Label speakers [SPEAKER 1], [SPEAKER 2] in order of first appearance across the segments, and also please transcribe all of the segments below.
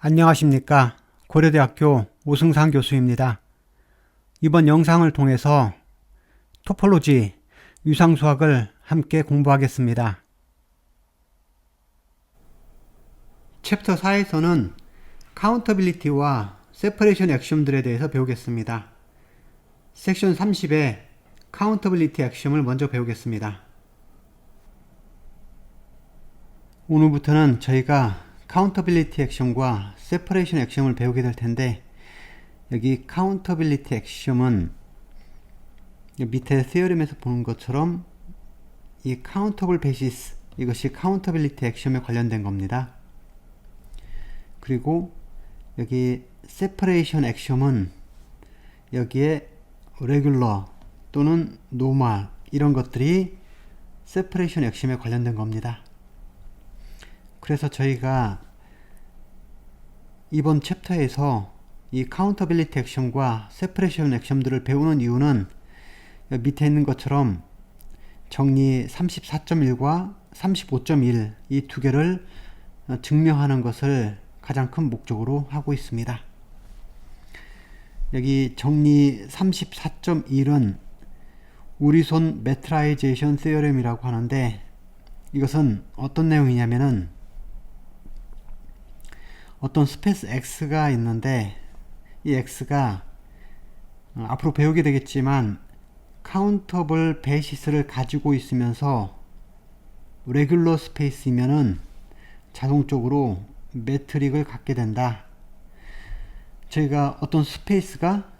[SPEAKER 1] 안녕하십니까. 고려대학교 오승상 교수입니다. 이번 영상을 통해서 토폴로지, 유상수학을 함께 공부하겠습니다. 챕터 4에서는 카운터빌리티와 세퍼레이션 액션들에 대해서 배우겠습니다. 섹션 30의 카운터빌리티 액션을 먼저 배우겠습니다. 오늘부터는 저희가 카운터빌리티 액션과 세퍼레이션 액션을 배우게 될 텐데, 여기 카운터빌리티 액션은 밑에 theorem에서 보는 것처럼 이 countable basis, 이것이 카운터빌리티 액션에 관련된 겁니다. 그리고 여기 separation 액션은 여기에 regular 또는 normal 이런 것들이 separation 액션에 관련된 겁니다. 그래서 저희가 이번 챕터에서 이 카운터빌리티 액션과 세퍼레이션 액션들을 배우는 이유는 밑에 있는 것처럼 정리 34.1과 35.1 이 두 개를 증명하는 것을 가장 큰 목적으로 하고 있습니다. 여기 정리 34.1은 우리손 메트라이제이션 세어렘이라고 하는데, 이것은 어떤 내용이냐면은 어떤 스페이스 x가 있는데, 이 x가 앞으로 배우게 되겠지만 카운터블 베이시스를 가지고 있으면서 레귤러 스페이스이면은 자동적으로 매트릭을 갖게 된다. 저희가 어떤 스페이스가,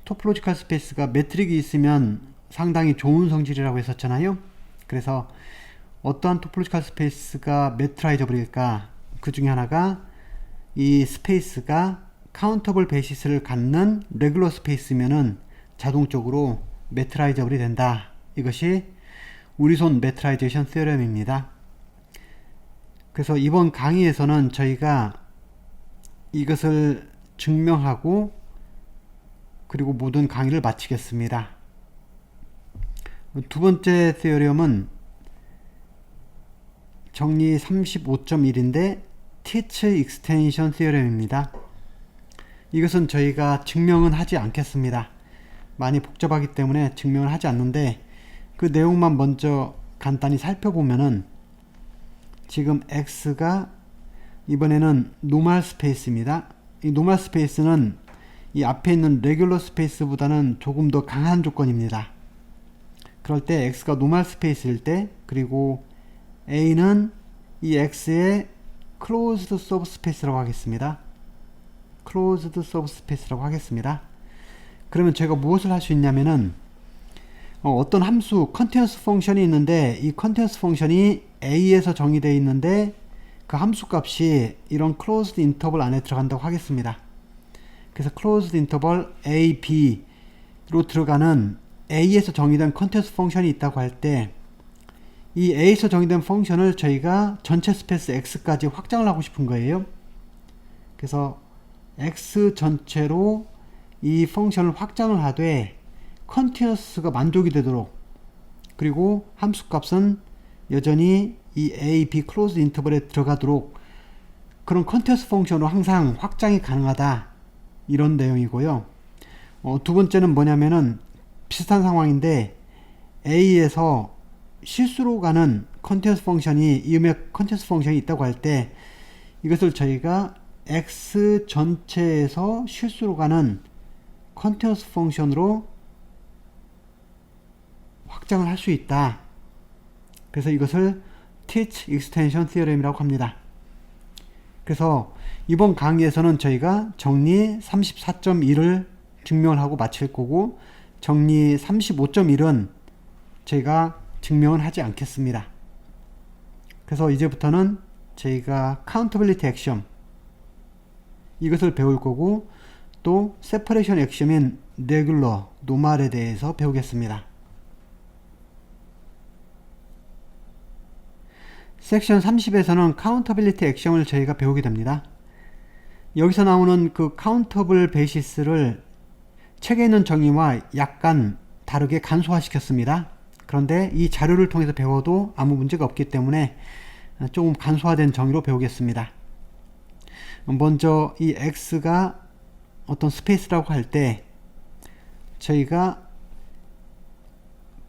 [SPEAKER 1] 토폴로지컬 스페이스가 매트릭이 있으면 상당히 좋은 성질이라고 했었잖아요. 그래서 어떠한 토폴로지컬 스페이스가 매트라이저블일까? 그 중에 하나가 이 스페이스가 카운터블 베이시스를 갖는 레귤러 스페이스면은 자동적으로 매트라이저블이 된다. 이것이 우리손 매트라이제이션 theorem입니다. 그래서 이번 강의에서는 저희가 이것을 증명하고 그리고 모든 강의를 마치겠습니다. 두 번째 theorem은 정리 35.1인데 teach extension theorem입니다. 이것은 저희가 증명은 하지 않겠습니다. 많이 복잡하기 때문에 증명을 하지 않는데, 그 내용만 먼저 간단히 살펴보면은 지금 x가 이번에는 노멀 스페이스입니다. 이 노멀 스페이스는 이 앞에 있는 레귤러 스페이스보다는 조금 더 강한 조건입니다. 그럴 때 x가 노멀 스페이스일 때, 그리고 a는 이 x의 closed subspace라고 하겠습니다. closed subspace라고 하겠습니다. 그러면 제가 무엇을 할 수 있냐면은 어떤 함수 continuous 펑션이 있는데, 이 continuous 펑션이 a에서 정의되어 있는데 그 함수 값이 이런 closed interval 안에 들어간다고 하겠습니다. 그래서 closed interval a, b로 들어가는 a에서 정의된 continuous 펑션이 있다고 할 때, 이 a에서 정의된 펑션을 저희가 전체 스페이스 x까지 확장을 하고 싶은 거예요. 그래서 x 전체로 이 펑션을 확장을 하되 컨티뉴어스가 만족이 되도록, 그리고 함수값은 여전히 이 a, b 클로즈 인터벌에 들어가도록 그런 컨티뉴어스 펑션으로 항상 확장이 가능하다, 이런 내용이고요. 두 번째는 뭐냐면은 비슷한 상황인데 a에서 실수로 가는 컨티뉴어스 펑션이, 이음의 컨티뉴어스 펑션이 있다고 할 때 이것을 저희가 x 전체에서 실수로 가는 컨티뉴어스 펑션으로 확장을 할 수 있다. 그래서 이것을 teach extension theorem이라고 합니다. 그래서 이번 강의에서는 저희가 정리 34.1을 증명을 하고 마칠 거고, 정리 35.1은 저희가 증명은 하지 않겠습니다. 그래서 이제부터는 저희가 카운터빌리티 액션, 이것을 배울 거고, 또 세퍼레이션 액션인 레귤러, 노멀에 대해서 배우겠습니다. 섹션 30에서는 카운터빌리티 액션을 저희가 배우게 됩니다. 여기서 나오는 그 카운터블 베이시스를 책에 있는 정의와 약간 다르게 간소화시켰습니다. 그런데 이 자료를 통해서 배워도 아무 문제가 없기 때문에 조금 간소화된 정의로 배우겠습니다. 먼저 이 x가 어떤 스페이스라고 할 때 저희가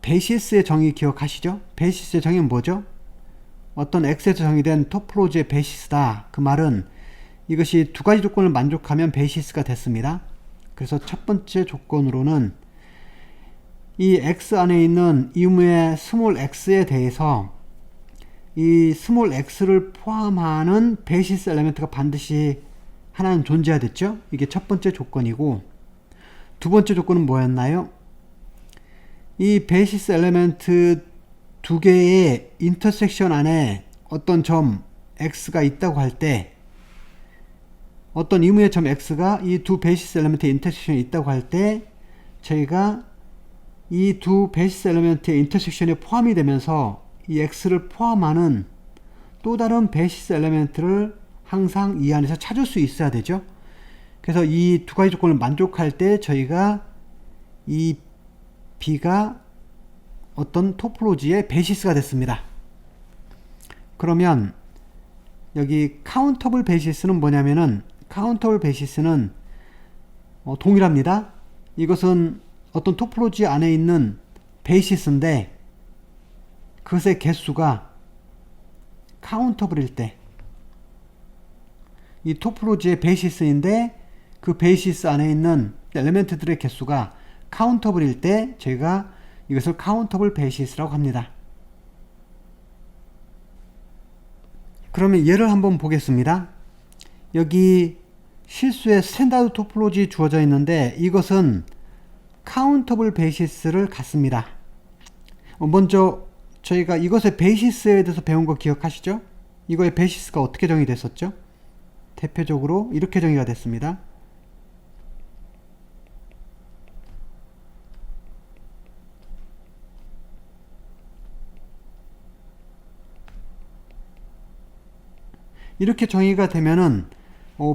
[SPEAKER 1] 베시스의 정의 기억하시죠? 베시스의 정의는 뭐죠? 어떤 x에서 정의된 토폴로지의 베시스다. 그 말은 이것이 두 가지 조건을 만족하면 베시스가 됐습니다. 그래서 첫 번째 조건으로는 이 x 안에 있는 이음의 스몰 x에 대해서 이 스몰 x를 포함하는 베시스 엘리멘트가 반드시 하나는 존재해야 됐죠. 이게 첫 번째 조건이고, 두 번째 조건은 뭐였나요? 이 베시스 엘리멘트 두 개의 인터섹션 안에 어떤 점 x가 있다고 할 때, 어떤 이무의 점 x가 이 두 베시스 엘리멘트의 인터섹션에 있다고 할 때 저희가 이 두 베시스 엘리멘트의 인터섹션에 포함이 되면서 이 x를 포함하는 또 다른 베시스 엘리멘트를 항상 이 안에서 찾을 수 있어야 되죠. 그래서 이 두 가지 조건을 만족할 때 저희가 이 b가 어떤 토폴로지의 베시스가 됐습니다. 그러면 여기 카운터블 베시스는 뭐냐면은, 카운터블 베시스는 동일합니다. 이것은 어떤 토폴로지 안에 있는 베시스인데 그것의 개수가 카운터블일 때, 이 토폴로지의 베시스인데 그 베시스 안에 있는 엘리멘트들의 개수가 카운터블일 때 저희가 이것을 카운터블 베시스라고 합니다. 그러면 예를 한번 보겠습니다. 여기 실수의 스탠다드 토폴로지 주어져 있는데 이것은 카운터블 베시스를 갖습니다. 먼저 저희가 이것의 베시스에 대해서 배운 거 기억하시죠? 이거의 베시스가 어떻게 정의됐었죠? 대표적으로 이렇게 정의가 됐습니다. 이렇게 정의가 되면은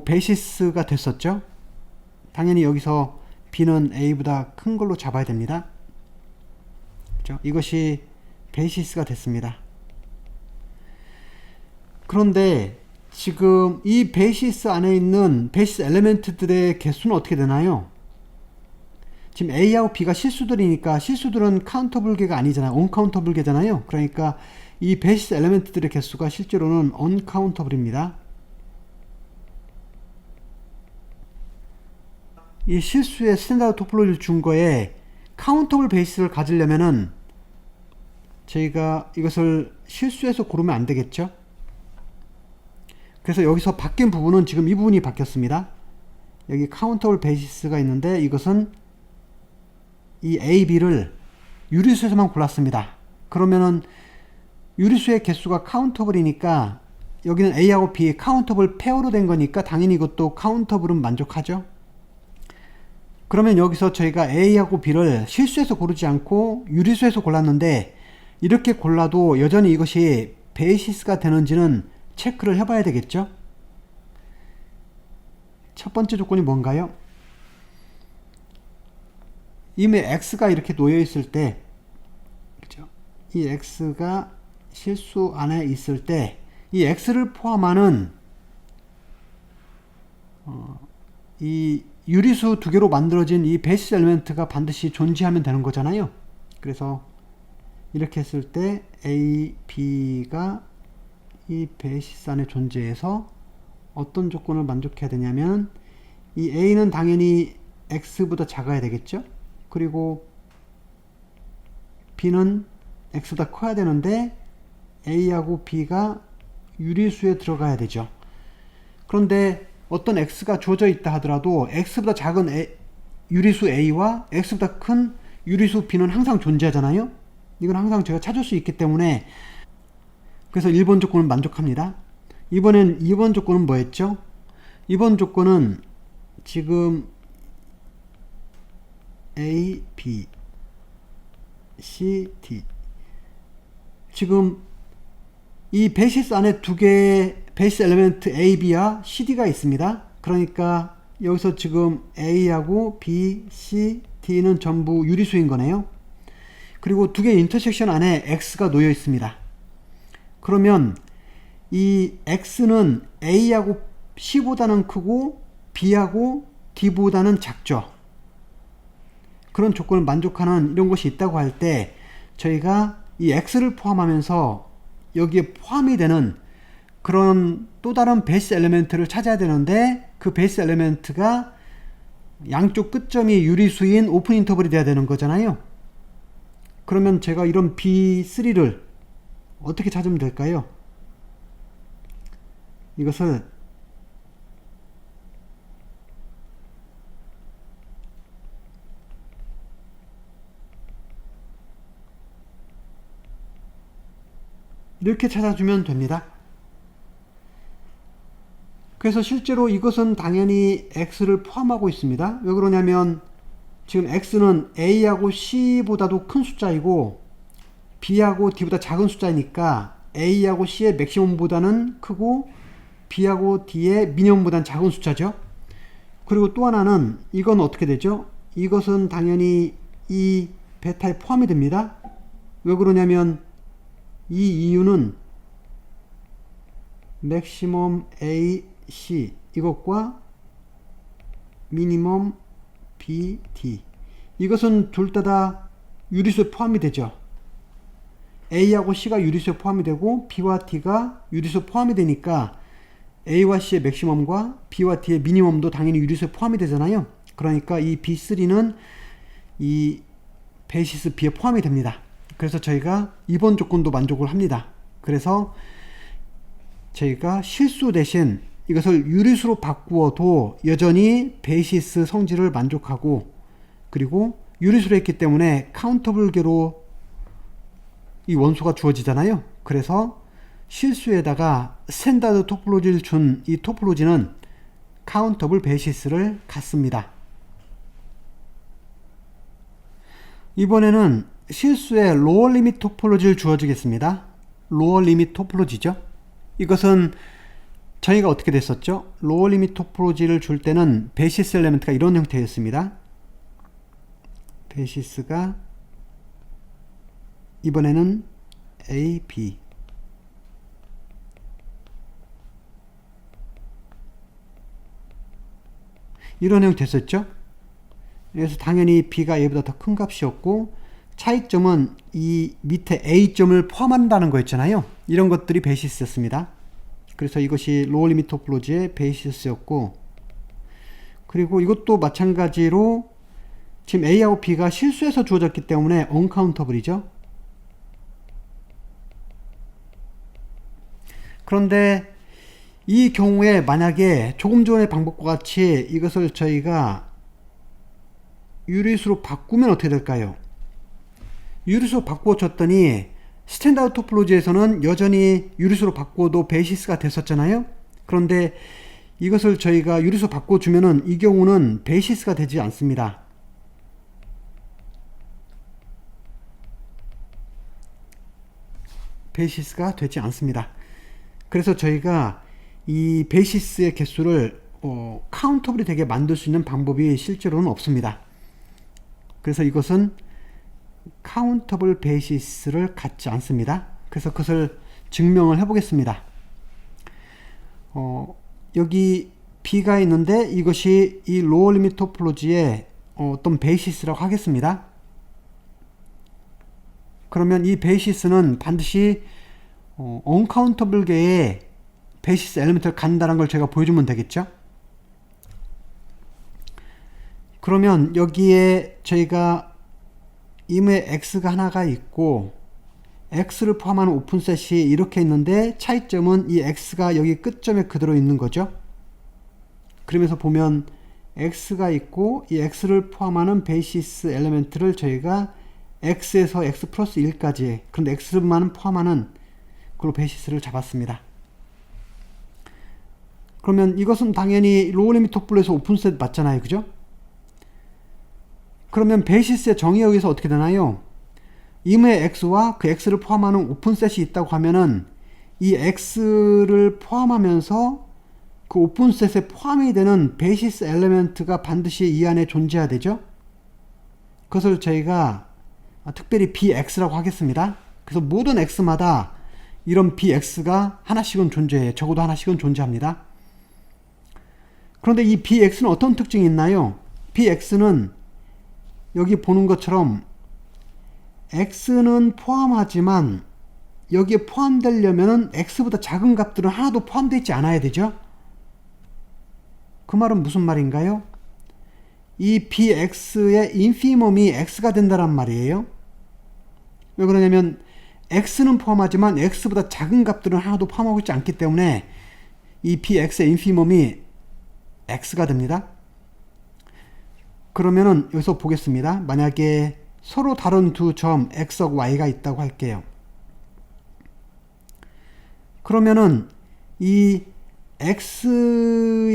[SPEAKER 1] 베시스가 됐었죠. 당연히 여기서 b는 a보다 큰 걸로 잡아야 됩니다. 그렇죠? 이것이 베시스가 됐습니다. 그런데 지금 이 베시스 안에 있는 베시스 엘리멘트들의 개수는 어떻게 되나요? 지금 a하고 b가 실수들이니까 실수들은 카운터블계가 아니잖아요. 언카운터블계잖아요. 그러니까 이 베시스 엘리멘트들의 개수가 실제로는 언카운터블입니다. 이 실수의 스탠다드 토폴로지를 준 거에 카운터블 베이스를 가지려면은 저희가 이것을 실수해서 고르면 안 되겠죠. 그래서 여기서 바뀐 부분은 지금 이 부분이 바뀌었습니다. 여기 카운터블 베이시스가 있는데 이것은 이 A, B를 유리수에서만 골랐습니다. 그러면은 유리수의 개수가 카운터블이니까 여기는 A하고 B 카운터블 페어로 된 거니까 당연히 이것도 카운터블은 만족하죠. 그러면 여기서 저희가 A하고 B를 실수해서 고르지 않고 유리수에서 골랐는데 이렇게 골라도 여전히 이것이 베이시스가 되는지는 체크를 해봐야 되겠죠. 첫 번째 조건이 뭔가요? 이미 x가 이렇게 놓여 있을 때, 그죠? 이 x가 실수 안에 있을 때 이 x를 포함하는 이 유리수 두 개로 만들어진 이 베이시스 엘리멘트가 반드시 존재하면 되는 거잖아요. 그래서 이렇게 했을 때 A, B가 이 베이시스 안에 존재해서 어떤 조건을 만족해야 되냐면 이 A는 당연히 X보다 작아야 되겠죠. 그리고 B는 X보다 커야 되는데 A하고 B가 유리수에 들어가야 되죠. 그런데 어떤 X가 주어져 있다 하더라도 X보다 작은 유리수 A와 X보다 큰 유리수 B는 항상 존재하잖아요. 이건 항상 제가 찾을 수 있기 때문에 그래서 1번 조건은 만족합니다. 이번엔 2번 조건은 뭐였죠? 2번 조건은 지금 A, B, C, D 지금 이 베이시스 안에 두 개의 베이시스 엘리멘트 A, B와 C, D가 있습니다. 그러니까 여기서 지금 A하고 B, C, D는 전부 유리수인 거네요. 그리고 두 개의 인터섹션 안에 X가 놓여 있습니다. 그러면 이 X는 A하고 C보다는 크고 B하고 D보다는 작죠. 그런 조건을 만족하는 이런 것이 있다고 할 때 저희가 이 X를 포함하면서 여기에 포함이 되는 그런 또 다른 베이스 엘리멘트를 찾아야 되는데 그 베이스 엘리멘트가 양쪽 끝점이 유리수인 오픈 인터벌이 돼야 되는 거잖아요. 그러면 제가 이런 B3를 어떻게 찾으면 될까요? 이것을 이렇게 찾아주면 됩니다. 그래서 실제로 이것은 당연히 X를 포함하고 있습니다. 왜 그러냐면 지금 X는 A하고 C보다도 큰 숫자이고 B하고 D보다 작은 숫자이니까 A하고 C의 맥시멈보다는 크고 B하고 D의 미니멈보다는 작은 숫자죠. 그리고 또 하나는 이건 어떻게 되죠? 이것은 당연히 이 베타에 포함이 됩니다. 왜 그러냐면 이 이유는 맥시멈 A, C 이것과 미니멈 B, D 이것은 둘 다 유리수에 포함이 되죠. A하고 C가 유리수에 포함이 되고 B와 D가 유리수에 포함이 되니까 A와 C의 맥시멈과 B와 D의 미니멈도 당연히 유리수에 포함이 되잖아요. 그러니까 이 B3는 이 베이시스 B에 포함이 됩니다. 그래서 저희가 이번 조건도 만족을 합니다. 그래서 저희가 실수 대신 이것을 유리수로 바꾸어도 여전히 베이시스 성질을 만족하고 그리고 유리수로 했기 때문에 카운터블 계로 이 원소가 주어지잖아요. 그래서 실수에다가 스탠다드 토폴로지를 준 이 토폴로지는 카운터블 베이시스를 갖습니다. 이번에는 실수에 로어 리밋 토폴로지를 주어지겠습니다. 로어 리밋 토폴로지죠. 이것은 저희가 어떻게 됐었죠? 로어 리밋 토폴로지를 줄 때는 베이시스 엘리멘트가 이런 형태였습니다. 베이시스가 이번에는 A, B 이런 형태 됐었죠. 그래서 당연히 B가 A보다 더 큰 값이었고 차이점은 이 밑에 A점을 포함한다는 거였잖아요. 이런 것들이 베이시스였습니다. 그래서 이것이 로어 리밋 토폴로지의 베이시스였고 그리고 이것도 마찬가지로 지금 A하고 B가 실수해서 주어졌기 때문에 언카운터블이죠. 그런데 이 경우에 만약에 조금 전의 방법과 같이 이것을 저희가 유리수로 바꾸면 어떻게 될까요? 유리수로 바꾸어 줬더니 스탠다드 토폴로지에서는 여전히 유리수로 바꾸어도 베이시스가 됐었잖아요. 그런데 이것을 저희가 유리수로 바꿔주면은 이 경우는 베이시스가 되지 않습니다. 베이시스가 되지 않습니다. 그래서 저희가 이 베이시스의 개수를 카운터블이 되게 만들 수 있는 방법이 실제로는 없습니다. 그래서 이것은 카운터블 베이시스를 갖지 않습니다. 그래서 그것을 증명을 해 보겠습니다. 여기 B가 있는데 이것이 이 로어 리밋 토폴로지의 어떤 베이시스라고 하겠습니다. 그러면 이 베이시스는 반드시 언카운터블 개의 베이시스 엘리멘트를 갖는다는 걸 제가 보여주면 되겠죠. 그러면 여기에 저희가 임의 X가 하나가 있고 X를 포함하는 오픈셋이 이렇게 있는데 차이점은 이 X가 여기 끝점에 그대로 있는 거죠. 그러면서 보면 X가 있고 이 X를 포함하는 베이시스 엘리멘트를 저희가 X에서 X 플러스 1까지 그런데 X만 포함하는 그런 베이시스를 잡았습니다. 그러면 이것은 당연히 로어 리밋 토폴로지에서 오픈셋 맞잖아요. 그죠? 그러면 베이시스의 정의 여기서 어떻게 되나요? 임의 X와 그 X를 포함하는 오픈셋이 있다고 하면은 이 X를 포함하면서 그 오픈셋에 포함이 되는 베이시스 엘리멘트가 반드시 이 안에 존재해야 되죠. 그것을 저희가 특별히 BX라고 하겠습니다. 그래서 모든 X마다 이런 BX가 하나씩은 존재해요. 적어도 하나씩은 존재합니다. 그런데 이 bx는 어떤 특징이 있나요? bx는 여기 보는 것처럼 x는 포함하지만 여기에 포함되려면 x보다 작은 값들은 하나도 포함되어 있지 않아야 되죠? 그 말은 무슨 말인가요? 이 bx의 인피멈이 x가 된다란 말이에요. 왜 그러냐면 x는 포함하지만 x보다 작은 값들은 하나도 포함하고 있지 않기 때문에 이 bx의 인피멈이 x가 됩니다. 그러면은 여기서 보겠습니다. 만약에 서로 다른 두 점 x하고 y가 있다고 할게요. 그러면은 이 x에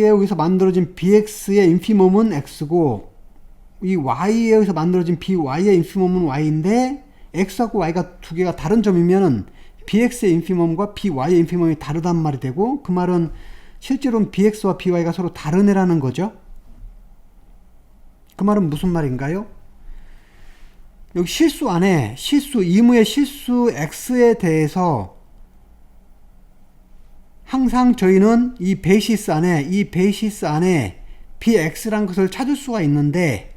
[SPEAKER 1] 의해서 만들어진 bx의 인피멈은 x고 이 y에 의해서 만들어진 by의 인피멈은 y인데 x하고 y가 두 개가 다른 점이면은 bx의 인피멈과 by의 인피멈이 다르단 말이 되고, 그 말은 실제로는 bx와 by가 서로 다른 애라는 거죠. 그 말은 무슨 말인가요? 여기 실수 안에 이무의 실수 x에 대해서 항상 저희는 이 베이시스 안에 bx란 것을 찾을 수가 있는데,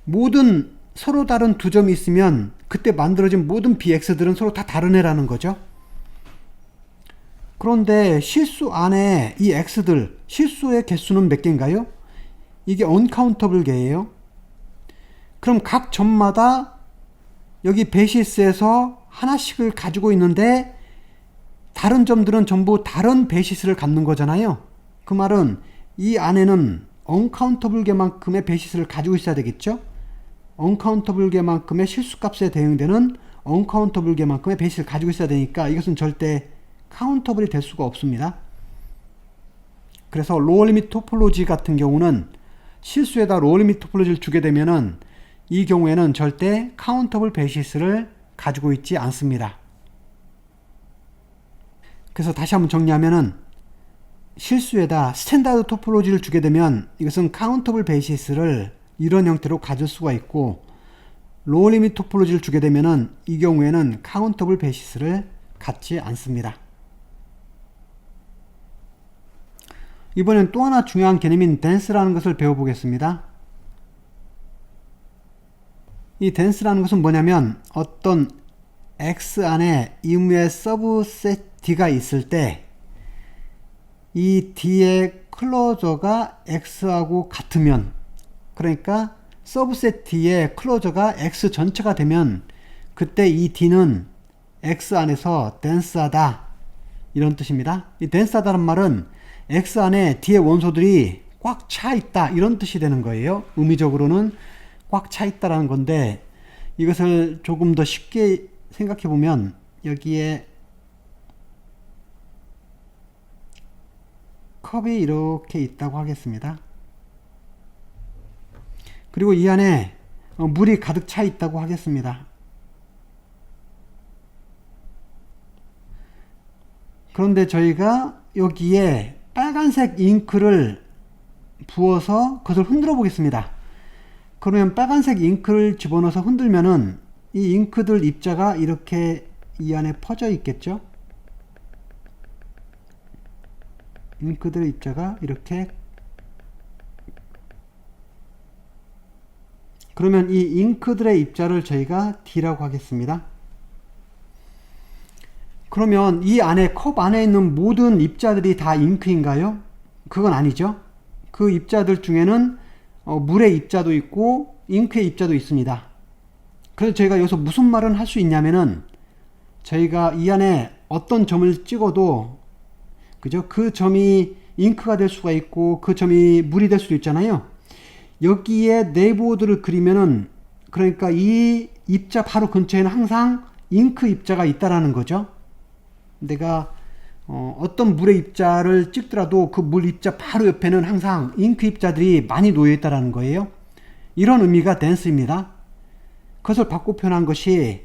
[SPEAKER 1] 모든 서로 다른 두 점이 있으면 그때 만들어진 모든 bx들은 서로 다 다른 애라는 거죠. 그런데 실수 안에 이 x들, 실수의 개수는 몇 개인가요? 이게 uncountable 개예요. 그럼 각 점마다 여기 베이시스에서 하나씩을 가지고 있는데 다른 점들은 전부 다른 베이시스를 갖는 거잖아요. 그 말은 이 안에는 uncountable 개만큼의 베이시스를 가지고 있어야 되겠죠. uncountable 개만큼의 실수값에 대응되는 uncountable 개만큼의 베이시스를 가지고 있어야 되니까 이것은 절대 카운터블이 될 수가 없습니다. 그래서 로어 리밋 토폴로지 같은 경우는 실수에다 로어 리밋 토폴로지를 주게 되면은 이 경우에는 절대 카운터블 베이시스를 가지고 있지 않습니다. 그래서 다시 한번 정리하면은 실수에다 스탠다드 토폴로지를 주게 되면 이것은 카운터블 베이시스를 이런 형태로 가질 수가 있고, 로어 리밋 토폴로지를 주게 되면은 이 경우에는 카운터블 베이시스를 갖지 않습니다. 이번엔 또 하나 중요한 개념인 댄스라는 것을 배워보겠습니다. 이 댄스라는 것은 뭐냐면 어떤 X 안에 이무의 서브셋 D가 있을 때 이 D의 클로저가 X하고 같으면, 그러니까 서브셋 D의 클로저가 X 전체가 되면 그때 이 D는 X 안에서 댄스하다, 이런 뜻입니다. 이 댄스하다는 말은 X 안에 D의 원소들이 꽉 차 있다, 이런 뜻이 되는 거예요. 의미적으로는 꽉 차 있다라는 건데, 이것을 조금 더 쉽게 생각해 보면 여기에 컵이 이렇게 있다고 하겠습니다. 그리고 이 안에 물이 가득 차 있다고 하겠습니다. 그런데 저희가 여기에 빨간색 잉크를 부어서 그것을 흔들어 보겠습니다. 그러면 빨간색 잉크를 집어넣어서 흔들면은 이 잉크들 입자가 이렇게 이 안에 퍼져 있겠죠? 잉크들 입자가 이렇게, 그러면 이 잉크들의 입자를 저희가 D라고 하겠습니다. 그러면 이 안에 컵 안에 있는 모든 입자들이 다 잉크인가요? 그건 아니죠. 그 입자들 중에는 물의 입자도 있고 잉크의 입자도 있습니다. 그래서 저희가 여기서 무슨 말을 할 수 있냐면은, 저희가 이 안에 어떤 점을 찍어도 그죠? 그 점이 잉크가 될 수가 있고 그 점이 물이 될 수도 있잖아요. 여기에 네이버보드를 그리면은, 그러니까 이 입자 바로 근처에는 항상 잉크 입자가 있다라는 거죠. 내가 어떤 물의 입자를 찍더라도 그 물 입자 바로 옆에는 항상 잉크 입자들이 많이 놓여 있다라는 거예요. 이런 의미가 댄스입니다. 그것을 바꿔 표현한 것이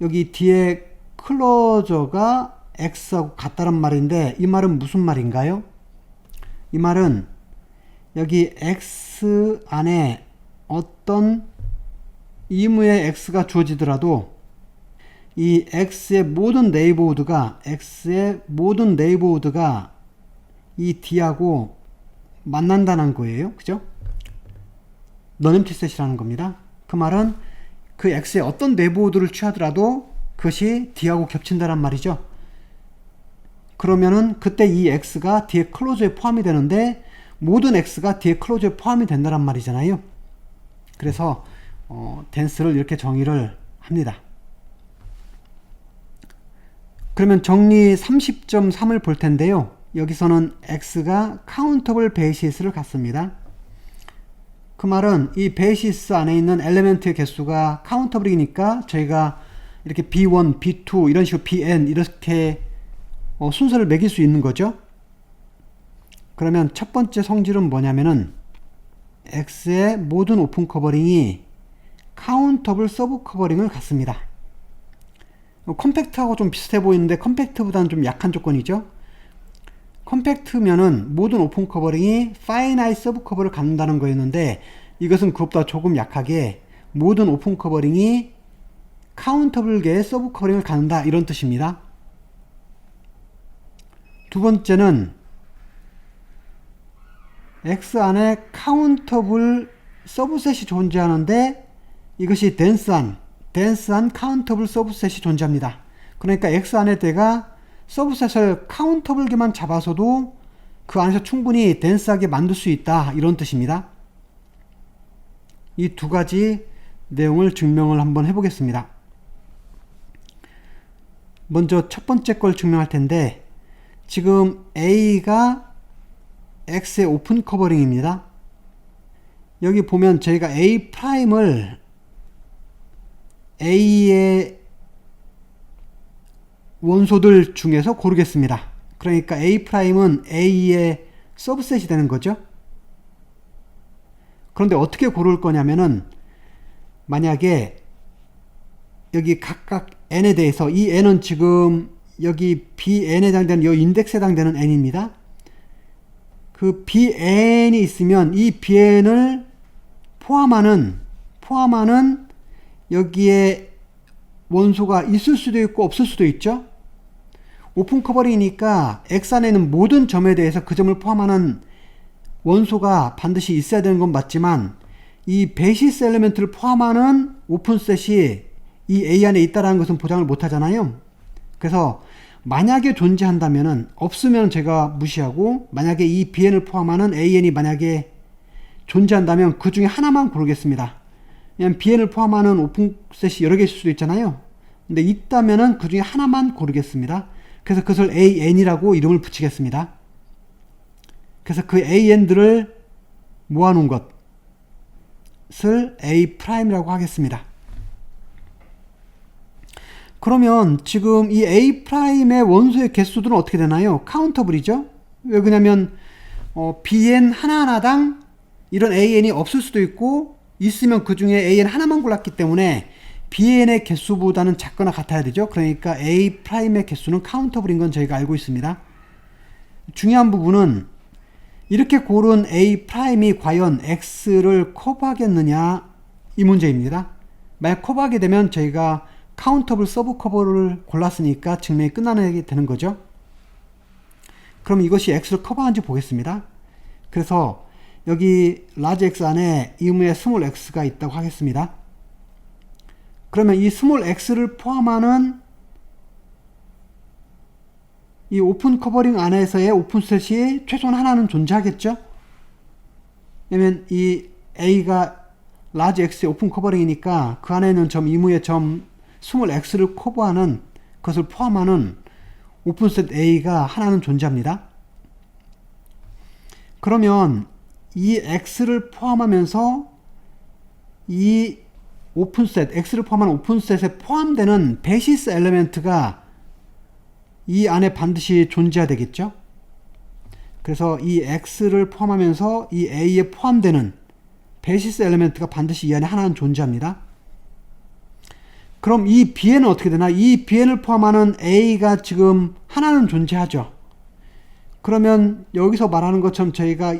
[SPEAKER 1] 여기 뒤에 클로저가 X하고 같다란 말인데, 이 말은 무슨 말인가요? 이 말은 여기 X 안에 어떤 이무의 X가 주어지더라도 이 X의 모든 네이버후드가 이 D하고 만난다는 거예요. 그죠? non-empty set이라는 겁니다. 그 말은 그 X의 어떤 내부호도를 취하더라도 그것이 D하고 겹친다란 말이죠. 그러면은 그때 이 X가 D의 클로저에 포함이 되는데 모든 X가 D의 클로저에 포함이 된다란 말이잖아요. 그래서 dense를 이렇게 정의를 합니다. 그러면 정리 30.3을 볼 텐데요. 여기서는 X가 countable basis를 갖습니다. 그 말은 이 베이시스 안에 있는 엘리멘트의 개수가 카운터블이니까 저희가 이렇게 B1, B2 이런 식으로 BN 이렇게 순서를 매길 수 있는 거죠. 그러면 첫 번째 성질은 뭐냐면은 X의 모든 오픈 커버링이 카운터블 서브 커버링을 갖습니다. 컴팩트하고 좀 비슷해 보이는데 컴팩트보다는 좀 약한 조건이죠. 컴팩트면은 모든 오픈 커버링이 finite 서브 커버를 갖는다는 거였는데 이것은 그것보다 조금 약하게 모든 오픈 커버링이 카운터블계의 서브 커버링을 갖는다 이런 뜻입니다. 두 번째는 X 안에 카운터블 서브셋이 존재하는데 이것이 dense한 카운터블 서브셋이 존재합니다. 그러니까 X 안에 내가 서브셋을 카운터블계만 잡아서도 그 안에서 충분히 dense하게 만들 수 있다 이런 뜻입니다. 이 두 가지 내용을 증명을 한번 해보겠습니다. 먼저 첫 번째 걸 증명할 텐데 지금 A가 X의 오픈 커버링입니다. 여기 보면 저희가 A'을 A의 원소들 중에서 고르겠습니다. 그러니까 A'은 A의 서브셋이 되는 거죠. 그런데 어떻게 고를 거냐면은 만약에 여기 각각 n에 대해서 이 n은 지금 여기 bn에 해당되는 이 인덱스에 해당되는 n입니다. 그 bn이 있으면 이 bn을 포함하는 여기에 원소가 있을 수도 있고 없을 수도 있죠. 오픈 커버링이니까 X 안에는 모든 점에 대해서 그 점을 포함하는 원소가 반드시 있어야 되는 건 맞지만 이 베이시스 엘리멘트를 포함하는 오픈셋이 이 A 안에 있다는 것은 보장을 못 하잖아요. 그래서 만약에 존재한다면은 없으면 제가 무시하고 만약에 이 BN을 포함하는 AN이 만약에 존재한다면 그 중에 하나만 고르겠습니다. 왜냐면 BN을 포함하는 오픈셋이 여러 개 있을 수도 있잖아요. 근데 있다면은 그 중에 하나만 고르겠습니다. 그래서 그것을 AN이라고 이름을 붙이겠습니다. 그래서 그 AN들을 모아놓은 것을 A'이라고 하겠습니다. 그러면 지금 이 A'의 원소의 개수들은 어떻게 되나요? 카운터블이죠? 왜 그러냐면 BN 하나하나당 이런 AN이 없을 수도 있고 있으면 그 중에 AN 하나만 골랐기 때문에 BN의 개수보다는 작거나 같아야 되죠. 그러니까 A'의 개수는 카운터블인 건 저희가 알고 있습니다. 중요한 부분은 이렇게 고른 A'이 과연 X를 커버하겠느냐 이 문제입니다. 만약 커버하게 되면 저희가 카운터블 서브 커버를 골랐으니까 증명이 끝나게 되는 거죠. 그럼 이것이 X를 커버하는지 보겠습니다. 그래서 여기 large X 안에 의무의 small x가 있다고 하겠습니다. 그러면 이 small x를 포함하는 이 오픈 커버링 안에서의 오픈셋이 최소한 하나는 존재하겠죠? 왜냐면 이 A가 large X의 오픈 커버링이니까 그 안에 있는 점 의무의 점 small x를 커버하는 것을 포함하는 오픈셋 A가 하나는 존재합니다. 그러면 이 X를 포함하면서 이 오픈셋, X를 포함한 오픈셋에 포함되는 베이시스 엘리멘트가 이 안에 반드시 존재해야 되겠죠. 그래서 이 X를 포함하면서 이 A에 포함되는 베이시스 엘리멘트가 반드시 이 안에 하나는 존재합니다. 그럼 이 BN은 어떻게 되나? 이 BN을 포함하는 A가 지금 하나는 존재하죠. 그러면 여기서 말하는 것처럼 저희가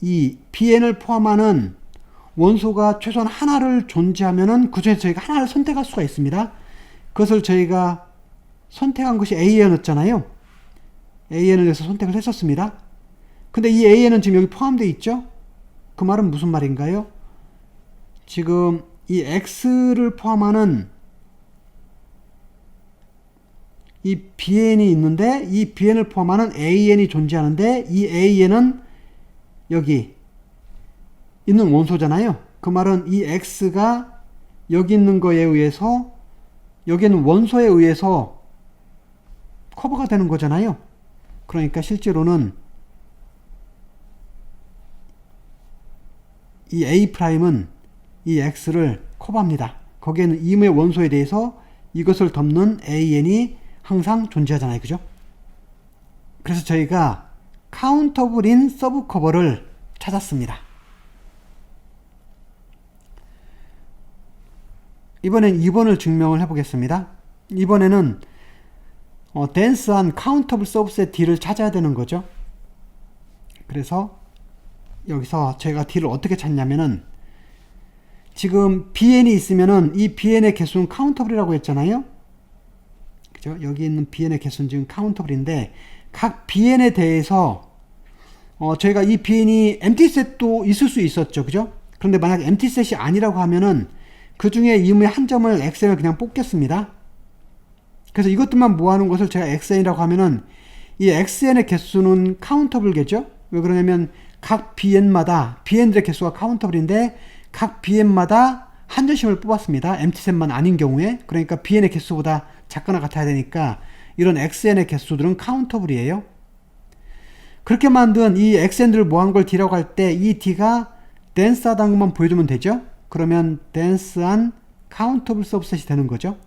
[SPEAKER 1] 이 BN을 포함하는 원소가 최소한 하나를 존재하면은 그 중에 저희가 하나를 선택할 수가 있습니다. 그것을 저희가 선택한 것이 AN이었잖아요. AN을 해서 선택을 했었습니다. 근데 이 A에는 지금 여기 포함되어 있죠? 그 말은 무슨 말인가요? 지금 이 X를 포함하는 이 BN이 있는데 이 BN을 포함하는 AN이 존재하는데 이 AN은 여기 있는 원소잖아요. 그 말은 이 X가 여기 있는 거에 의해서 여기 있는 원소에 의해서 커버가 되는 거잖아요. 그러니까 실제로는 이 A'은 이 X를 커버합니다. 거기에는 이음의 원소에 대해서 이것을 덮는 AN이 항상 존재하잖아요. 그죠? 그래서 저희가 카운터블인 서브 커버를 찾았습니다. 이번엔 2번을 증명을 해보겠습니다. 이번에는 덴스한 카운터블 서브셋 D를 찾아야 되는 거죠. 그래서 여기서 제가 D를 어떻게 찾냐면은 지금 BN이 있으면은 이 BN의 개수는 카운터블이라고 했잖아요. 그죠? 여기 있는 BN의 개수는 지금 카운터블인데 각 BN에 대해서 저희가 이 BN이 empty셋도 있을 수 있었죠. 그죠? 그런데 만약 empty셋이 아니라고 하면은 그 중에 이음의 한 점을 XN을 그냥 뽑겠습니다. 그래서 이것들만 모아놓은 것을 제가 XN이라고 하면은 이 XN의 개수는 카운터블겠죠? 왜 그러냐면 각 BN들의 개수가 카운터블인데 각 BN마다 한 점씩을 뽑았습니다. empty셋만 아닌 경우에. 그러니까 BN의 개수보다 작거나 같아야 되니까 이런 XN의 개수들은 카운터블이에요. 그렇게 만든 이 XN들을 모은 걸 D라고 할 때 이 D가 덴스하다는 것만 보여주면 되죠. 그러면 덴스한 카운터블 서브셋이 되는 거죠.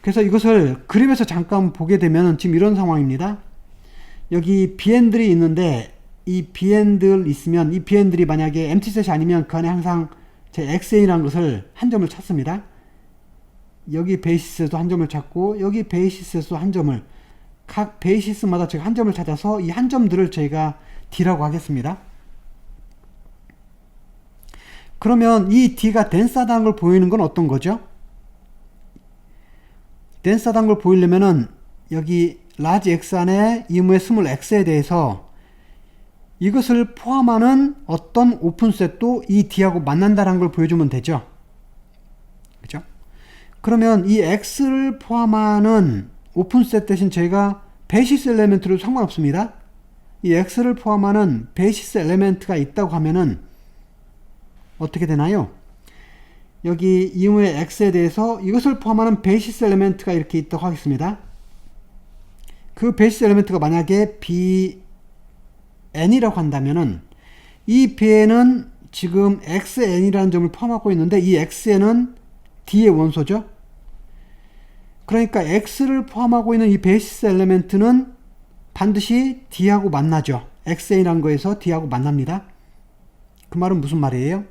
[SPEAKER 1] 그래서 이것을 그림에서 잠깐 보게 되면 지금 이런 상황입니다. 여기 BN들이 있는데 이 BN들 있으면 이 BN들이 만약에 empty셋이 아니면 그 안에 항상 제 XN이라는 것을 한 점을 찾습니다. 여기 베이시스에도 한 점을 찾고 여기 베이시스에도 한 점을 각 베이시스마다 제가 한 점을 찾아서 이 한 점들을 저희가 D라고 하겠습니다. 그러면 이 D가 덴스하다는 걸 보이는 건 어떤 거죠? 덴스하다는 걸 보이려면은 여기 라지 X 안에 이음의 스몰 X에 대해서 이것을 포함하는 어떤 오픈셋도 이 D하고 만난다는 걸 보여주면 되죠. 그죠? 그러면 이 X를 포함하는 오픈셋 대신 저희가 베이시스 엘리멘트로 상관없습니다. 이 X를 포함하는 베이시스 엘리멘트가 있다고 하면은 어떻게 되나요? 여기 이음의 X에 대해서 이것을 포함하는 베이시스 엘리멘트가 이렇게 있다고 하겠습니다. 그 베이시스 엘리멘트가 만약에 BN이라고 한다면은 이 BN은 지금 XN이라는 점을 포함하고 있는데 이 XN은 D의 원소죠. 그러니까 X를 포함하고 있는 이 베이시스 엘리멘트는 반드시 D하고 만나죠. XN이라는 거에서 D하고 만납니다. 그 말은 무슨 말이에요?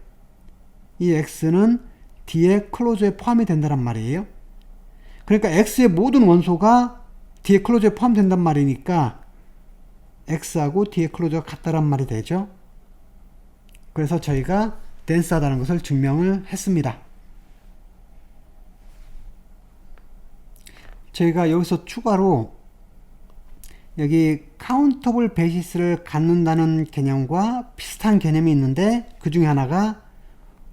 [SPEAKER 1] 이 X는 D의 클로저에 포함이 된다는 말이에요. 그러니까 X의 모든 원소가 D의 클로저에 포함된단 말이니까 X하고 D의 클로저가 같다란 말이 되죠. 그래서 저희가 덴스하다는 것을 증명을 했습니다. 저희가 여기서 추가로 여기 카운터블 베이시스를 갖는다는 개념과 비슷한 개념이 있는데 그 중에 하나가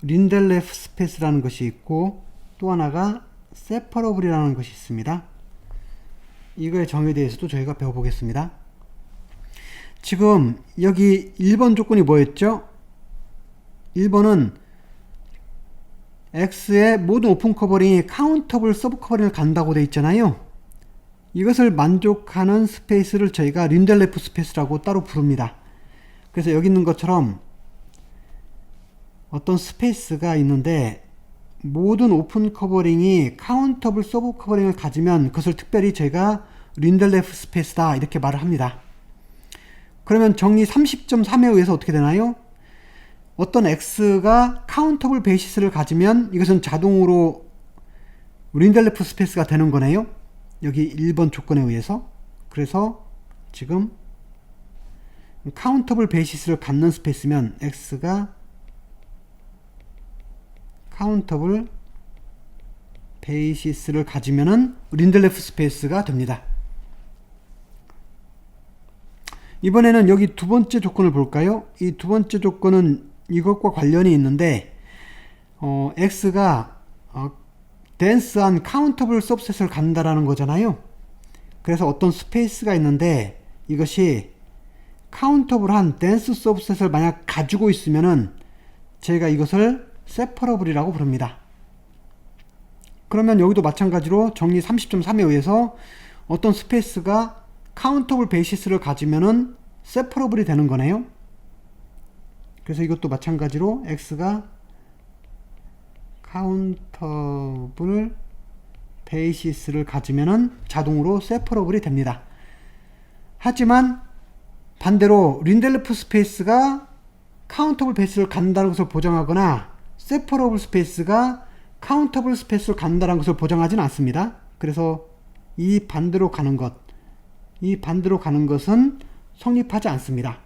[SPEAKER 1] 린델레프 스페이스라는 것이 있고 또 하나가 세퍼러블이라는 것이 있습니다. 이거의 정의에 대해서도 저희가 배워보겠습니다. 지금 여기 1번 조건이 뭐였죠? 1번은 X의 모든 오픈 커버링이 카운터블 서브 커버링을 간다고 되어 있잖아요. 이것을 만족하는 스페이스를 저희가 린델레프 스페이스라고 따로 부릅니다. 그래서 여기 있는 것처럼 어떤 스페이스가 있는데 모든 오픈 커버링이 카운터블 서브 커버링을 가지면 그것을 특별히 저희가 린델레프 스페이스다 이렇게 말을 합니다. 그러면 정리 30.3에 의해서 어떻게 되나요? 어떤 X가 카운터블 베이시스를 가지면 이것은 자동으로 린델레프 스페이스가 되는 거네요. 여기 1번 조건에 의해서. 그래서 지금 카운터블 베이시스를 갖는 스페이스면 X가 카운터블 베이시스를 가지면은 린델레프 스페이스가 됩니다. 이번에는 여기 두 번째 조건을 볼까요? 이 두 번째 조건은 이것과 관련이 있는데 x가 dense한 countable subset을 갖는다라는 거잖아요. 그래서 어떤 스페이스가 있는데 이것이 countable한 dense subset을 만약 가지고 있으면은 제가 이것을 separable이라고 부릅니다. 그러면 여기도 마찬가지로 정리 30.3에 의해서 어떤 스페이스가 countable basis를 가지면은 separable이 되는 거네요. 그래서 이것도 마찬가지로 x가 countable basis를 가지면은 자동으로 separable이 됩니다. 하지만 반대로 린델레프 스페이스가 countable basis를 갖는다는 것을 보장하거나 separable 스페이스가 countable 스페이스를 갖는다는 것을 보장하지는 않습니다. 그래서 이 반대로 가는 것은 성립하지 않습니다.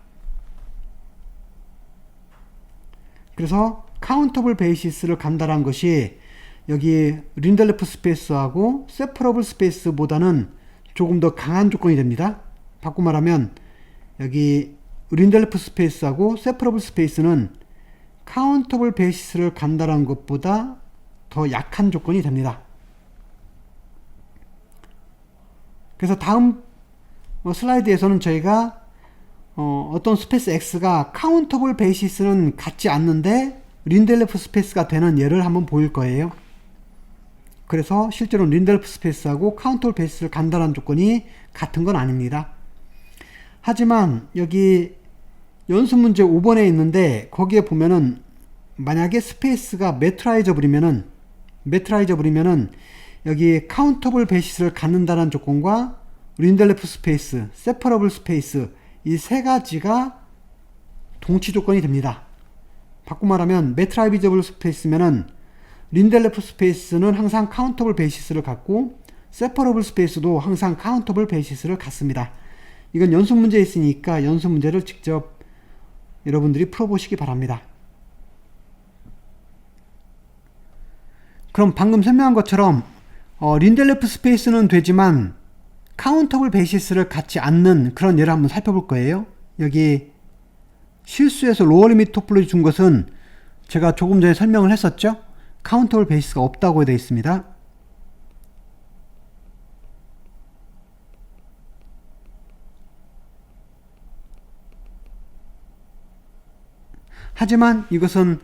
[SPEAKER 1] 그래서 countable basis를 간다는 것이 여기 린델레프 스페이스하고 separable 스페이스보다는 조금 더 강한 조건이 됩니다. 바꿔 말하면 여기 린델레프 스페이스하고 separable 스페이스는 countable basis를 간다는 것보다 더 약한 조건이 됩니다. 그래서 다음 슬라이드에서는 저희가 어떤 스페이스 x가 countable basis는 갖지 않는데 린델레프 스페이스가 되는 예를 한번 보일 거예요. 그래서 실제로 린델레프 스페이스하고 countable basis를 간다는 조건이 같은 건 아닙니다. 하지만 여기 연습 문제 5번에 있는데 거기에 보면은 만약에 스페이스가 메트라이저블이면은 여기 countable basis를 갖는다는 조건과 린델레프 스페이스, separable 스페이스 이 세 가지가 동치 조건이 됩니다. 바꿔 말하면 메트라이저블 스페이스면은 린델레프 스페이스는 항상 countable basis를 갖고 separable 스페이스도 항상 countable basis를 갖습니다. 이건 연습 문제에 있으니까 연습 문제를 직접 여러분들이 풀어보시기 바랍니다. 그럼 방금 설명한 것처럼 린델레프 스페이스는 되지만 countable basis를 갖지 않는 그런 예를 한번 살펴볼 거예요. 여기 실수해서 로어 리미트 토폴로지 준 것은 제가 조금 전에 설명을 했었죠. countable basis가 없다고 되어 있습니다. 하지만 이것은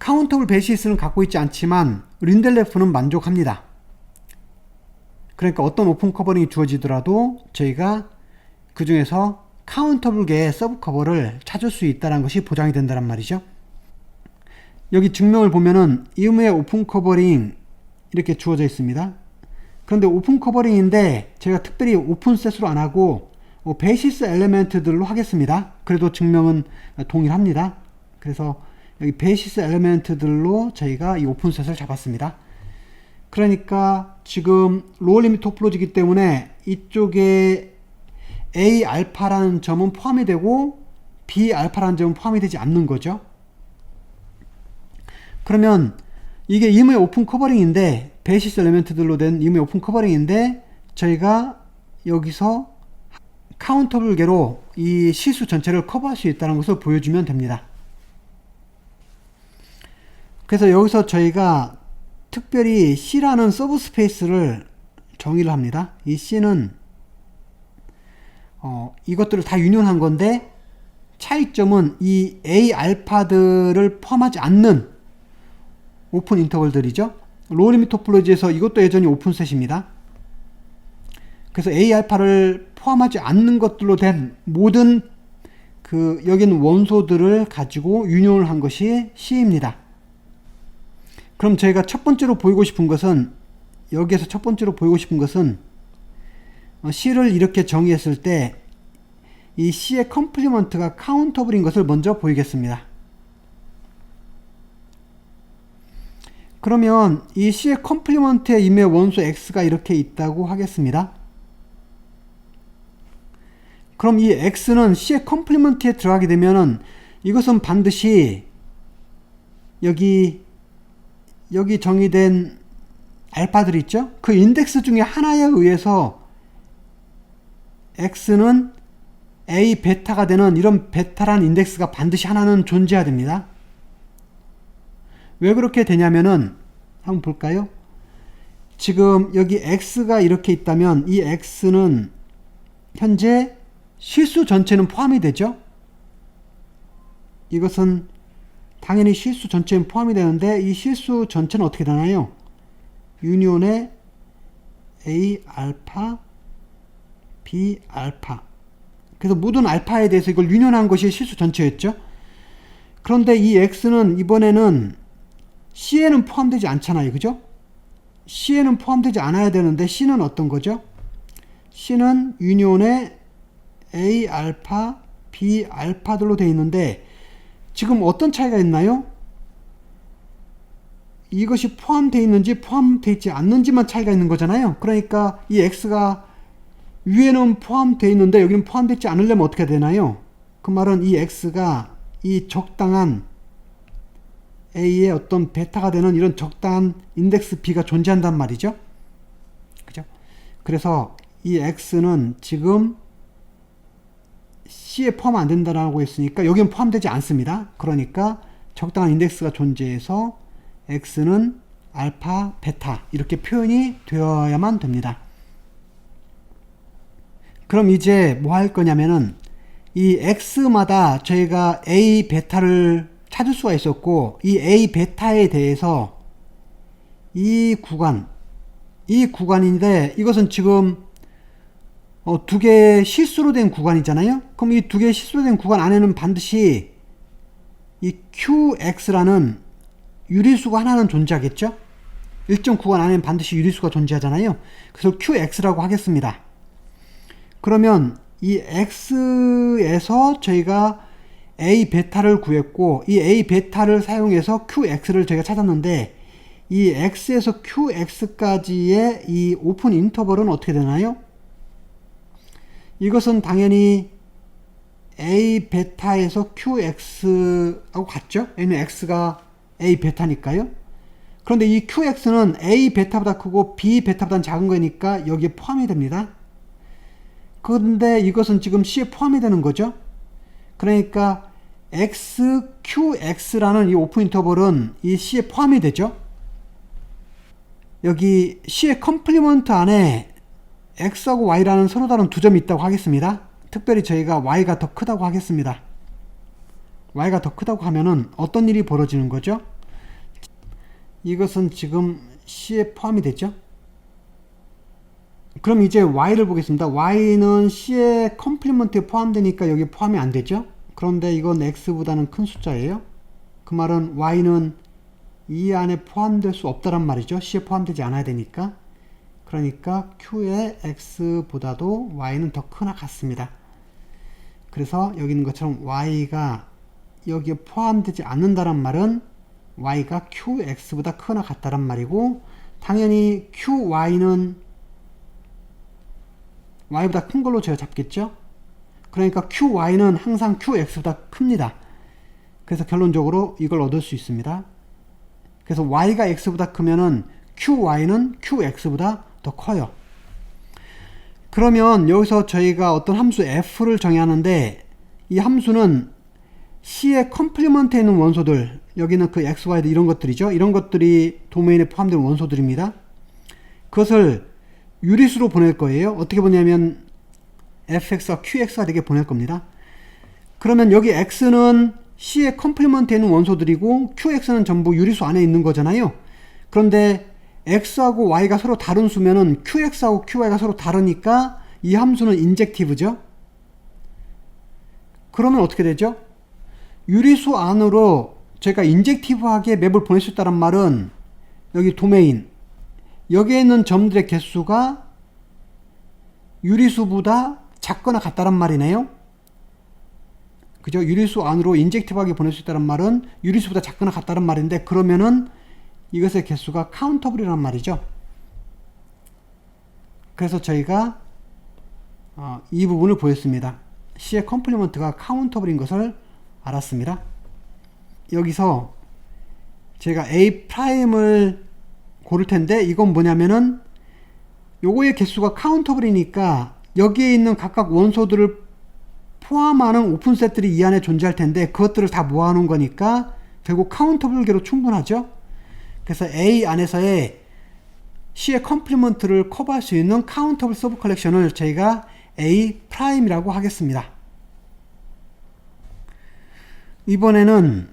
[SPEAKER 1] countable basis는 갖고 있지 않지만 린델레프는 만족합니다. 그러니까 어떤 오픈 커버링이 주어지더라도 저희가 그 중에서 카운터블계의 서브 커버를 찾을 수 있다는 것이 보장이 된다는 말이죠. 여기 증명을 보면은 이음의 오픈 커버링 이렇게 주어져 있습니다. 그런데 오픈 커버링인데 제가 특별히 오픈셋으로 안 하고 베이시스 엘리멘트들로 하겠습니다. 그래도 증명은 동일합니다. 그래서 여기 베이시스 엘리멘트들로 저희가 이 오픈셋을 잡았습니다. 그러니까 지금 로어 리미트 토폴로지이기 때문에 이쪽에 A 알파라는 점은 포함이 되고 B 알파라는 점은 포함이 되지 않는 거죠. 그러면 이게 임의 오픈 커버링인데 베이시스 엘리멘트들로 된 임의 오픈 커버링인데 저희가 여기서 카운터블계로 이 시수 전체를 커버할 수 있다는 것을 보여주면 됩니다. 그래서 여기서 저희가 특별히 C라는 서브 스페이스를 정의를 합니다. 이 C는 이것들을 다 유니온한 건데 차이점은 이 A 알파들을 포함하지 않는 오픈 인터벌들이죠. 로어 리미트 토폴로지에서 이것도 여전히 오픈셋입니다. 그래서 A 알파를 포함하지 않는 것들로 된 모든 여기는 원소들을 가지고 유니온을 한 것이 C입니다. 그럼 저희가 첫 번째로 보이고 싶은 것은 여기에서 첫 번째로 보이고 싶은 것은 C를 이렇게 정의했을 때 이 C의 컴플리먼트가 카운터블인 것을 먼저 보이겠습니다. 그러면 이 C의 컴플리먼트에 임의 원소 X가 이렇게 있다고 하겠습니다. 그럼 이 X는 C의 컴플리먼트에 들어가게 되면은 이것은 반드시 여기 정의된 알파들 있죠? 그 인덱스 중에 하나에 의해서 X는 A 베타가 되는 이런 베타라는 인덱스가 반드시 하나는 존재해야 됩니다. 왜 그렇게 되냐면은 한번 볼까요? 지금 여기 X가 이렇게 있다면 이 X는 현재 실수 전체는 포함이 되죠. 이것은 당연히 실수 전체는 포함이 되는데 이 실수 전체는 어떻게 되나요? 유니온의 A 알파 B 알파, 그래서 모든 알파에 대해서 이걸 유니온한 것이 실수 전체였죠. 그런데 이 X는 이번에는 C에는 포함되지 않잖아요. 그죠? C에는 포함되지 않아야 되는데 C는 어떤 거죠? C는 유니온의 A 알파 B 알파들로 되어 있는데 지금 어떤 차이가 있나요? 이것이 포함되어 있는지 포함되어 있지 않는지만 차이가 있는 거잖아요. 그러니까 이 X가 위에는 포함되어 있는데 여기는 포함되어 있지 않으려면 어떻게 되나요? 그 말은 이 X가 이 적당한 A의 어떤 베타가 되는 이런 적당한 인덱스 B가 존재한단 말이죠. 그죠? 그래서 이 X는 지금 C에 포함 안 된다라고 했으니까 여기는 포함되지 않습니다. 그러니까 적당한 인덱스가 존재해서 X는 알파, 베타 이렇게 표현이 되어야만 됩니다. 그럼 이제 뭐 할 거냐면은 이 X마다 저희가 A 베타를 찾을 수가 있었고 이 A 베타에 대해서 이 구간인데 이것은 지금 두 개의 실수로 된 구간이잖아요. 그럼 이 두 개의 실수로 된 구간 안에는 반드시 이 QX라는 유리수가 하나는 존재하겠죠. 일정 구간 안에는 반드시 유리수가 존재하잖아요. 그래서 QX라고 하겠습니다. 그러면 이 X에서 저희가 A 베타를 구했고 이 A 베타를 사용해서 QX를 저희가 찾았는데 이 X에서 QX까지의 이 오픈 인터벌은 어떻게 되나요? 이것은 당연히 A 베타에서 QX하고 같죠? A는 X가 A 베타니까요. 그런데 이 QX는 A 베타보다 크고 B 베타보다 작은 거니까 여기에 포함이 됩니다. 그런데 이것은 지금 C에 포함이 되는 거죠. 그러니까 XQX라는 이 오픈 인터벌은 이 C에 포함이 되죠. 여기 C의 컴플리먼트 안에 X하고 Y라는 서로 다른 두 점이 있다고 하겠습니다. 특별히 저희가 Y가 더 크다고 하겠습니다. Y가 더 크다고 하면은 어떤 일이 벌어지는 거죠? 이것은 지금 C에 포함이 됐죠. 그럼 이제 Y를 보겠습니다. Y는 C의 컴플리먼트에 포함되니까 여기 포함이 안 되죠. 그런데 이건 X보다는 큰 숫자예요. 그 말은 Y는 이 안에 포함될 수 없다란 말이죠. C에 포함되지 않아야 되니까. 그러니까 Q의 X보다도 Y는 더 크나 같습니다. 그래서 여기 있는 것처럼 Y가 여기에 포함되지 않는다란 말은 Y가 QX보다 크나 같다란 말이고, 당연히 QY는 Y보다 큰 걸로 제가 잡겠죠. 그러니까 QY는 항상 QX보다 큽니다. 그래서 결론적으로 이걸 얻을 수 있습니다. 그래서 Y가 X보다 크면은 QY는 QX보다 더 커요. 그러면 여기서 저희가 어떤 함수 F를 정의하는데, 이 함수는 C의 컴플리먼트에 있는 원소들, 여기는 그 X, Y 이런 것들이죠. 이런 것들이 도메인에 포함된 원소들입니다. 그것을 유리수로 보낼 거예요. 어떻게 보냐면 fx와 qx가 되게 보낼 겁니다. 그러면 여기 x는 C의 컴플리먼트에 있는 원소들이고 qx는 전부 유리수 안에 있는 거잖아요. 그런데 x하고 y가 서로 다른 수면은 qx하고 qy가 서로 다르니까 이 함수는 인젝티브죠. 그러면 어떻게 되죠? 유리수 안으로 제가 인젝티브하게 맵을 보낼 수 있다는 말은 여기 도메인, 여기에 있는 점들의 개수가 유리수보다 작거나 같다란 말이네요. 그죠? 유리수 안으로 인젝티브하게 보낼 수 있다는 말은 유리수보다 작거나 같다는 말인데, 그러면은 이것의 개수가 카운터블이란 말이죠. 그래서 저희가 이 부분을 보였습니다. C의 컴플리먼트가 카운터블인 것을 알았습니다. 여기서 제가 A'을 고를 텐데, 이건 뭐냐면은 요거의 개수가 카운터블이니까 여기에 있는 각각 원소들을 포함하는 오픈셋들이 이 안에 존재할 텐데 그것들을 다 모아놓은 거니까 결국 카운터블 개로 충분하죠. 그래서 A 안에서의 C의 컴플리먼트를 커버할 수 있는 카운터블 서브 컬렉션을 저희가 A 프라임이라고 하겠습니다. 이번에는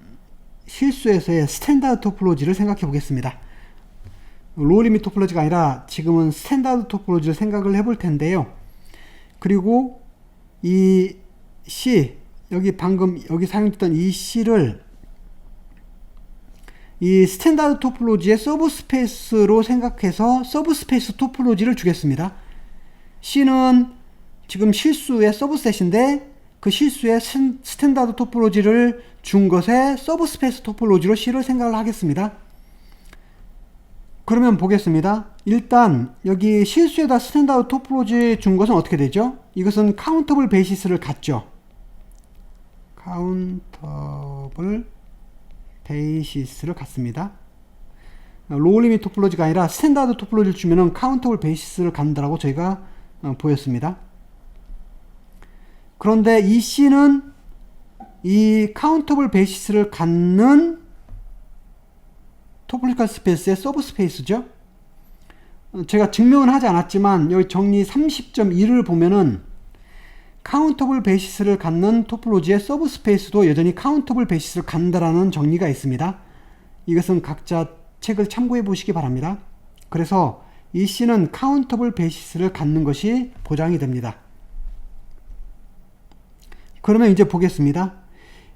[SPEAKER 1] 실수에서의 스탠다드 토폴로지를 생각해 보겠습니다. 로우 리밋 토폴로지가 아니라 지금은 스탠다드 토폴로지를 생각을 해볼 텐데요. 그리고 이 C, 여기 방금 여기 사용했던 이 C를 이 스탠다드 토폴로지의 서브 스페이스로 생각해서 서브 스페이스 토폴로지를 주겠습니다. C는 지금 실수의 서브셋인데 그 실수의 스탠다드 토폴로지를 준 것에 서브 스페이스 토폴로지로 C를 생각을 하겠습니다. 그러면 보겠습니다. 일단 여기 실수에다 스탠다드 토폴로지 준 것은 어떻게 되죠? 이것은 카운터블 베이시스를 갖죠. 카운터블 베이시스를 갖습니다. 로우 리밋 토폴로지가 아니라 스탠다드 토폴로지를 주면은 카운터블 베이시스를 갖는다라고 저희가 보였습니다. 그런데 이 C는 이 카운터블 베이시스를 갖는 토폴리컬 스페이스의 서브 스페이스죠. 제가 증명은 하지 않았지만 여기 정리 30.1을 보면은 카운터블 베이시스를 갖는 토폴로지의 서브 스페이스도 여전히 카운터블 베이시스를 갖는다라는 정리가 있습니다. 이것은 각자 책을 참고해 보시기 바랍니다. 그래서 이 C는 카운터블 베이시스를 갖는 것이 보장이 됩니다. 그러면 이제 보겠습니다.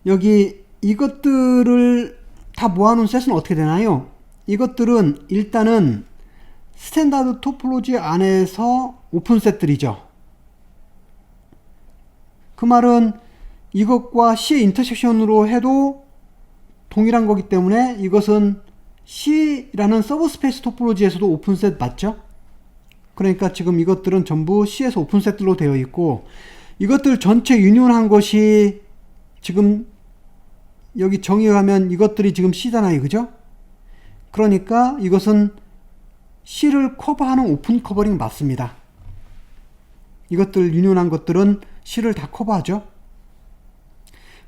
[SPEAKER 1] 여기 이것들을 다 모아놓은 셋은 어떻게 되나요? 이것들은 일단은 스탠다드 토폴로지 안에서 오픈 셋들이죠. 그 말은 이것과 C의 인터섹션으로 해도 동일한 거기 때문에 이것은 C라는 서브스페이스 토폴로지에서도 오픈셋 맞죠? 그러니까 지금 이것들은 전부 C에서 오픈셋들로 되어 있고 이것들 전체 유니온한 것이 지금 여기 정의하면 이것들이 지금 C잖아요. 그죠? 그러니까 이것은 C를 커버하는 오픈 커버링 맞습니다. 이것들 유니온한 것들은 C를 다 커버하죠.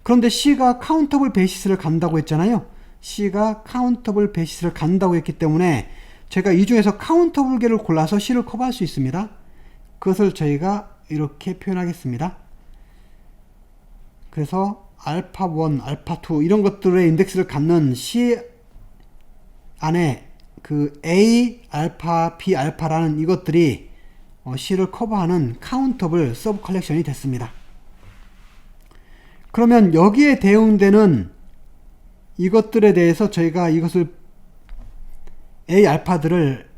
[SPEAKER 1] 그런데 C가 카운터블 베이시스를 간다고 했잖아요. C가 카운터블 베이시스를 간다고 했기 때문에 제가 이 중에서 카운터블 계를 골라서 C를 커버할 수 있습니다. 그것을 저희가 이렇게 표현하겠습니다. 그래서 알파 1, 알파 2 이런 것들의 인덱스를 갖는 C 안에 그 A, 알파, B, 알파라는 이것들이 C를 커버하는 카운터블 서브 컬렉션이 됐습니다. 그러면 여기에 대응되는 이것들에 대해서 저희가 이것을 A 알파들을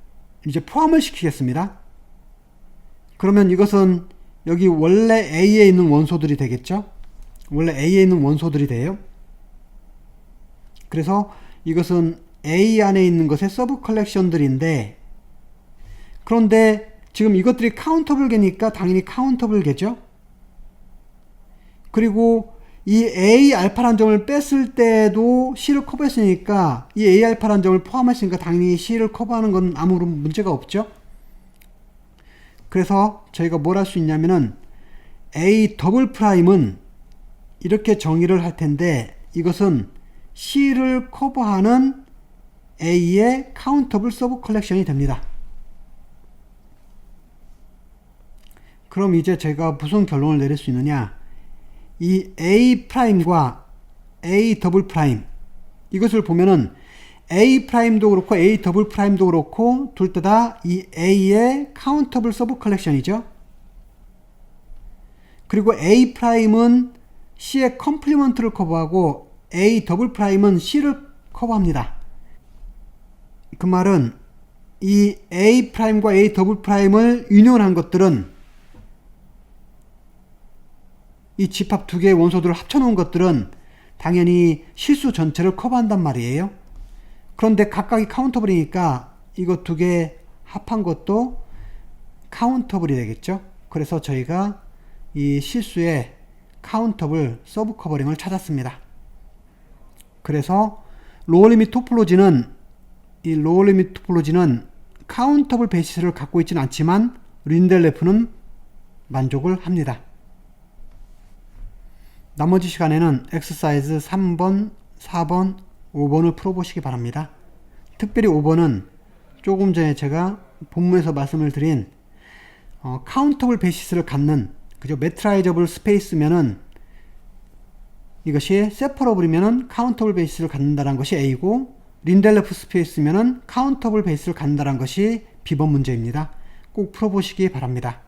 [SPEAKER 1] 이제 포함을 시키겠습니다. 그러면 이것은 여기 원래 A에 있는 원소들이 되겠죠? 원래 A에 있는 원소들이 돼요. 그래서 이것은 A 안에 있는 것의 서브 컬렉션들인데 그런데 지금 이것들이 카운터블 계니까 당연히 카운터블 계죠? 그리고 이 A 알파란 점을 뺐을 때도 C를 커버했으니까 이 A 알파란 점을 포함했으니까 당연히 C를 커버하는 건 아무런 문제가 없죠. 그래서 저희가 뭘 할 수 있냐면은 A 더블 프라임은 이렇게 정의를 할 텐데 이것은 C를 커버하는 A의 카운터블 서브 컬렉션이 됩니다. 그럼 이제 제가 무슨 결론을 내릴 수 있느냐? 이 A 프라임과 A 더블 프라임 이것을 보면은 A 프라임도 그렇고 A 더블 프라임도 그렇고 둘 다 이 A의 카운터블 서브 컬렉션이죠. 그리고 A 프라임은 C의 컴플리먼트를 커버하고 A 더블 프라임은 C를 커버합니다. 그 말은 이 A 프라임과 A 더블 프라임을 유니온한 것들은 이 집합 두 개의 원소들을 합쳐놓은 것들은 당연히 실수 전체를 커버한단 말이에요. 그런데 각각이 카운터블이니까 이거 두 개 합한 것도 카운터블이 되겠죠. 그래서 저희가 이 실수의 카운터블 서브 커버링을 찾았습니다. 그래서 로우 리밋 토폴로지는 이 로우 리밋 토폴로지는 카운터블 베이시스를 갖고 있지는 않지만 린델레프는 만족을 합니다. 나머지 시간에는 엑서사이즈 3번, 4번, 5번을 풀어보시기 바랍니다. 특별히 5번은 조금 전에 제가 본문에서 말씀을 드린 카운터블 베이시스를 갖는 그죠? 매트라이저블 스페이스면은 이것이 세퍼러블이면은 카운터블 베이스를 갖는다는 것이 A고 린델레프 스페이스면은 카운터블 베이스를 갖는다는 것이 B번 문제입니다. 꼭 풀어보시기 바랍니다.